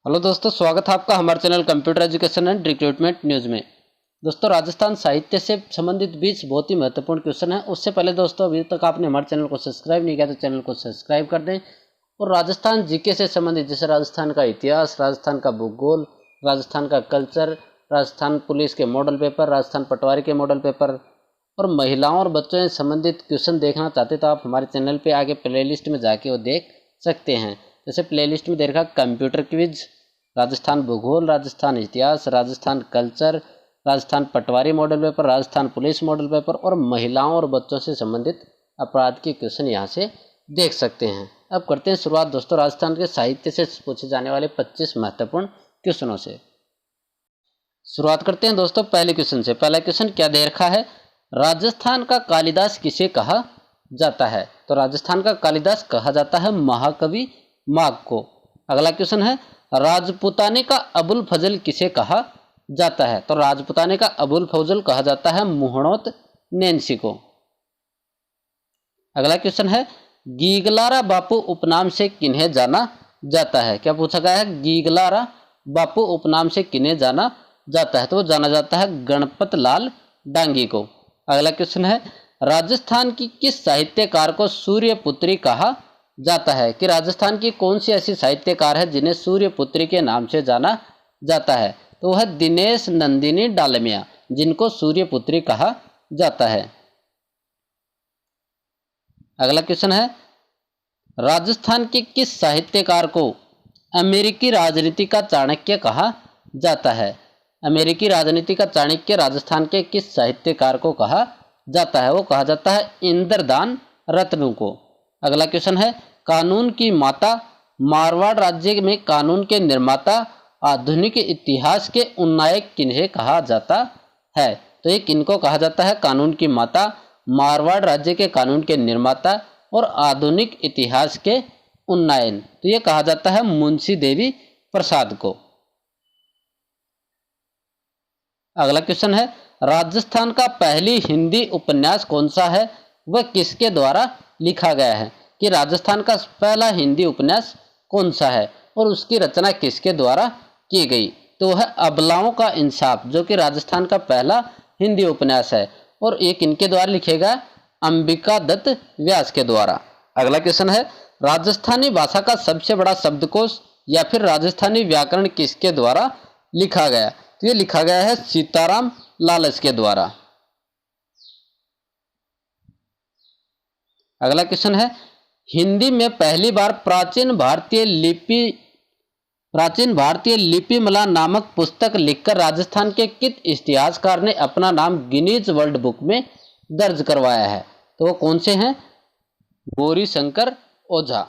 Hello दोस्तों, स्वागत है आपका हमारे channel computer education and recruitment news में। दोस्तों, राजस्थान साहित्य से संबंधित 20 बहुत ही महत्वपूर्ण क्वेश्चन है। उससे पहले दोस्तों, अभी तक आपने हमारे चैनल को सब्सक्राइब नहीं किया तो चैनल को सब्सक्राइब कर दें। और राजस्थान जीके से संबंधित जैसे राजस्थान का इतिहास, राजस्थान का भूगोल, राजस्थान का कल्चर, राजस्थान पुलिस के मॉडल पेपर, राजस्थान पटवारी के मॉडल पेपर और महिलाओं और बच्चों से संबंधित क्वेश्चन देखना चाहते तो आप हमारे चैनल पर आगे प्ले लिस्ट में जाके वो देख सकते हैं। जैसे प्लेलिस्ट में दे रखा कंप्यूटर क्विज, राजस्थान भूगोल, राजस्थान इतिहास, Rajasthan culture, Rajasthan patwari model paper, Rajasthan police model paper और महिलाओं और बच्चों से संबंधित अपराध के क्वेश्चन यहाँ से देख सकते हैं। अब करते हैं शुरुआत दोस्तों राजस्थान के साहित्य से पूछे जाने वाले 25 महत्वपूर्ण क्वेश्चनों से। शुरुआत करते हैं दोस्तों पहले क्वेश्चन से। पहला क्वेश्चन क्या दे रखा है? राजस्थान का कालिदास किसे कहा जाता है? तो राजस्थान का कालिदास कहा जाता है महाकवि माघ को। अगला क्वेश्चन है, राजपुताने का अबुल फजल किसे कहा जाता है? तो राजपुताने का अबुल फजल कहा जाता है मुहणोत नैन्सी को। अगला क्वेश्चन है, गीगलारा बापू उपनाम से किन्हें जाना जाता है? क्या पूछा गया है? गीगलारा बापू उपनाम से किन्हें जाना जाता है? तो वो जाना जाता है गणपत लाल डांगी को। अगला क्वेश्चन है, राजस्थान की किस साहित्यकार को सूर्यपुत्री कहा जाता है? कि राजस्थान की कौन सी ऐसी साहित्यकार है जिन्हें सूर्यपुत्री के नाम से जाना जाता है? तो वह दिनेश नंदिनी डालमिया, जिनको सूर्यपुत्री कहा जाता है। अगला क्वेश्चन है, राजस्थान के किस साहित्यकार को अमेरिकी राजनीति का चाणक्य कहा जाता है? अमेरिकी राजनीति का चाणक्य राजस्थान के किस साहित्यकार को कहा जाता है? वो कहा जाता है इंद्रदान रत्नु को। अगला क्वेश्चन है, कानून की माता, मारवाड़ राज्य में कानून के निर्माता, आधुनिक इतिहास के उन्नायक किन्हें कहा जाता है? तो ये किनको कहा जाता है? कानून की माता, मारवाड़ राज्य के कानून के निर्माता और आधुनिक इतिहास के उन्नयन, तो ये कहा जाता है मुंशी देवी प्रसाद को। अगला क्वेश्चन है, राजस्थान का पहली हिंदी उपन्यास कौन सा है? वह किसके द्वारा लिखा गया है? कि राजस्थान का पहला हिंदी उपन्यास कौन सा है और उसकी रचना किसके द्वारा की गई? तो वह अबलाओं का इंसाफ, जो कि राजस्थान का पहला हिंदी उपन्यास है और ये किनके द्वारा लिखेगा? अंबिका दत्त व्यास के द्वारा। अगला क्वेश्चन है, राजस्थानी भाषा का सबसे बड़ा शब्दकोश या फिर राजस्थानी व्याकरण किसके द्वारा लिखा गया? तो ये लिखा गया है सीताराम लालस के द्वारा। अगला क्वेश्चन है, हिंदी में पहली बार प्राचीन भारतीय लिपिमाला नामक पुस्तक लिखकर राजस्थान के किस इतिहासकार ने अपना नाम गिनीज वर्ल्ड बुक में दर्ज करवाया है? तो वो कौन से हैं? गौरी शंकर ओझा।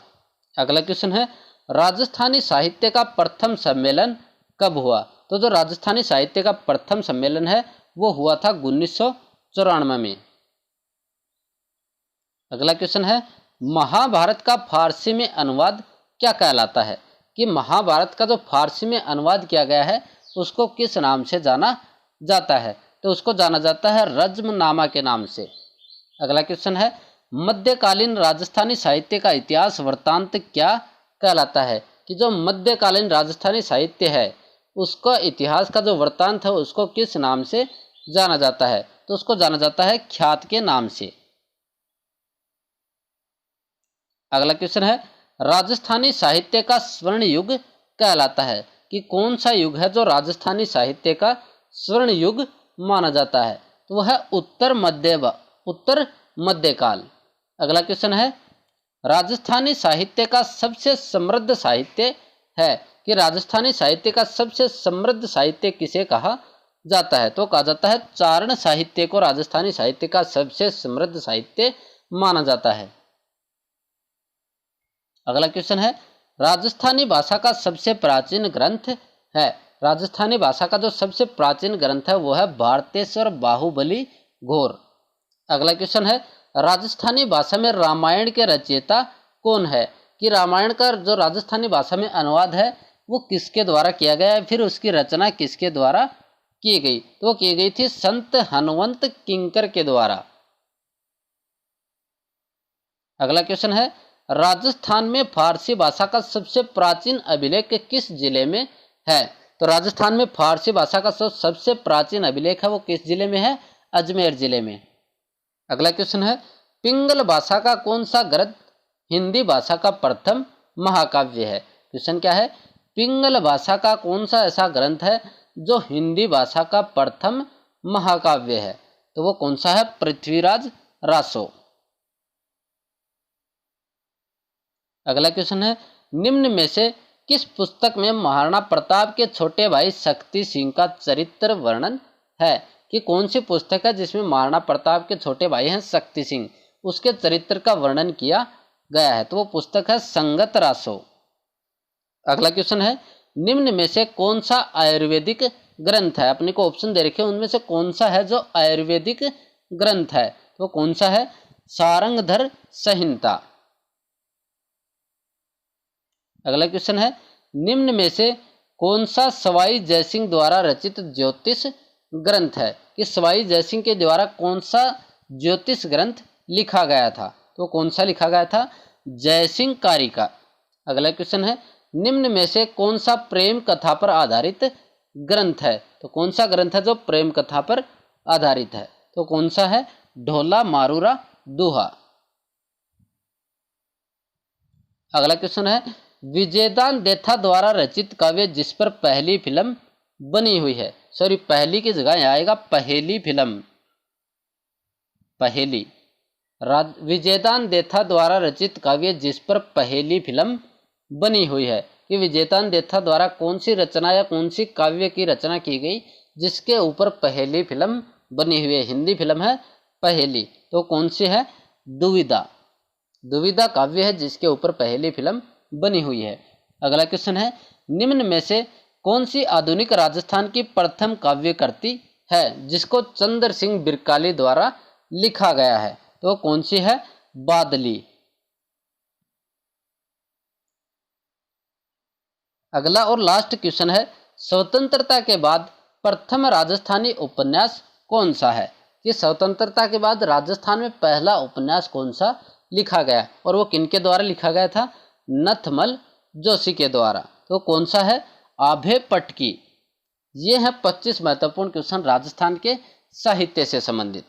अगला क्वेश्चन है, राजस्थानी साहित्य का प्रथम सम्मेलन कब हुआ? तो जो राजस्थानी साहित्य का प्रथम सम्मेलन है वो हुआ था 1994 में। अगला क्वेश्चन है, महाभारत का फारसी में अनुवाद क्या कहलाता है? कि महाभारत का जो फारसी में अनुवाद किया गया है उसको किस नाम से जाना जाता है? तो उसको जाना जाता है रज्मनामा के नाम से। अगला क्वेश्चन है, मध्यकालीन राजस्थानी साहित्य का इतिहास वृत्तांत क्या कहलाता है? कि जो मध्यकालीन राजस्थानी साहित्य है उसका इतिहास का जो वृत्तांत है उसको किस नाम से जाना जाता है? तो उसको जाना जाता है ख्यात के नाम से। अगला क्वेश्चन है, राजस्थानी साहित्य का स्वर्ण युग कहलाता है? कि कौन सा युग है जो राजस्थानी साहित्य का स्वर्ण युग माना जाता है? तो वह है उत्तर मध्यकाल। अगला क्वेश्चन है, राजस्थानी साहित्य का सबसे समृद्ध साहित्य है? कि राजस्थानी साहित्य का सबसे समृद्ध साहित्य किसे कहा जाता है? तो कहा जाता है चारण साहित्य को राजस्थानी साहित्य का सबसे समृद्ध साहित्य माना जाता है। अगला क्वेश्चन है, राजस्थानी भाषा का सबसे प्राचीन ग्रंथ है? राजस्थानी भाषा का जो सबसे प्राचीन ग्रंथ है वो है भारतेश्वर बाहुबली घोर। अगला क्वेश्चन है, राजस्थानी भाषा में रामायण के रचयिता कौन है? कि रामायण का जो राजस्थानी भाषा में अनुवाद है वो किसके द्वारा किया गया है, फिर उसकी रचना किसके द्वारा की गई? तो वो की गई थी संत हनुमंत किंकर के द्वारा। अगला क्वेश्चन है, राजस्थान में फारसी भाषा का सबसे प्राचीन अभिलेख किस जिले में है? तो राजस्थान में फारसी भाषा का सबसे प्राचीन अभिलेख है वो किस जिले में है? अजमेर जिले में। अगला क्वेश्चन है, पिंगल भाषा का कौन सा ग्रंथ हिंदी भाषा का प्रथम महाकाव्य है? क्वेश्चन क्या है? पिंगल भाषा का कौन सा ऐसा ग्रंथ है जो हिंदी भाषा का प्रथम महाकाव्य है? तो वो कौन सा है? पृथ्वीराज रासो। अगला क्वेश्चन है, निम्न में से किस पुस्तक में महाराणा प्रताप के छोटे भाई शक्ति सिंह का चरित्र वर्णन है? कि कौन सी पुस्तक है जिसमें महाराणा प्रताप के छोटे भाई हैं शक्ति सिंह, उसके चरित्र का वर्णन किया गया है? तो वो पुस्तक है संगत रासो। अगला क्वेश्चन है, निम्न में से कौन सा आयुर्वेदिक ग्रंथ है? अपने को ऑप्शन दे रखे, उनमें से कौन सा है जो आयुर्वेदिक ग्रंथ है? तो कौन सा है? सारंगधर संहिता। अगला क्वेश्चन है, निम्न में से कौन सा सवाई जयसिंह द्वारा रचित ज्योतिष ग्रंथ है? कि सवाई जयसिंह के द्वारा कौन सा ज्योतिष ग्रंथ लिखा गया था? तो कौन सा लिखा गया था? जयसिंह कारिका। अगला क्वेश्चन है, निम्न में से कौन सा प्रेम कथा पर आधारित ग्रंथ है? तो कौन सा ग्रंथ है जो प्रेम कथा पर आधारित है? तो कौन सा है? ढोला मारूरा दूहा। अगला क्वेश्चन है, विजयदान देथा द्वारा रचित काव्य जिस पर पहली फिल्म बनी हुई है? सॉरी, पहली की जगह यहाँ आएगा पहेली फिल्म। पहेली। विजयदान देथा द्वारा रचित काव्य जिस पर पहेली फिल्म बनी हुई है। कि विजयदान देथा द्वारा कौन सी रचना या कौन सी काव्य की रचना की गई जिसके ऊपर पहेली फिल्म बनी हुई है? हिंदी फिल्म है पहेली। तो कौन सी है? दुविधा। दुविधा काव्य है जिसके ऊपर पहेली फिल्म बनी हुई है। अगला क्वेश्चन है, निम्न में से कौन सी आधुनिक राजस्थान की प्रथम काव्य कृति है जिसको चंद्र सिंह बिरकाली द्वारा लिखा गया है? तो कौन सी है? बादली। अगला और लास्ट क्वेश्चन है, स्वतंत्रता के बाद प्रथम राजस्थानी उपन्यास कौन सा है? कि स्वतंत्रता के बाद राजस्थान में पहला उपन्यास कौन सा लिखा गया और वो किनके द्वारा लिखा गया था? नथमल जोशी के द्वारा। तो कौन सा है? आभे पटकी। ये है 25 महत्वपूर्ण क्वेश्चन राजस्थान के साहित्य से संबंधित।